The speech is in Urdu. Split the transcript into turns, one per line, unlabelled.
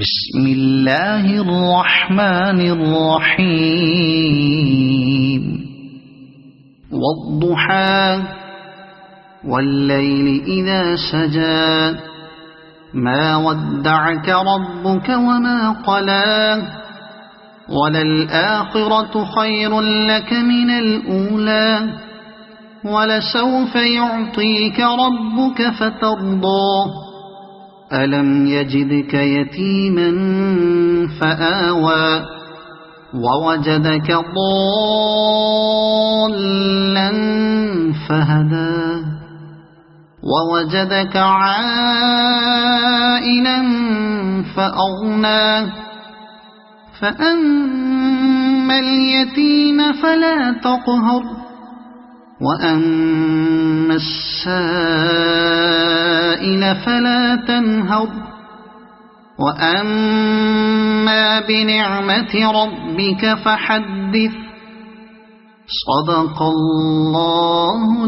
بسم اللہ الرحمن الرحیم والضحى واللیل اذا سجى ما ودعك ربك وما قلى وللآخرة خير لك من الأولى ولسوف يعطيك ربك فترضى ألم يجدك يتيما فآوى ووجدك ضالا فهدى ووجدك عائلا فأغنى فأما اليتيم فلا تقهر وأما السائل فلا تنهر وأما بنعمة ربك فحدث صدق الله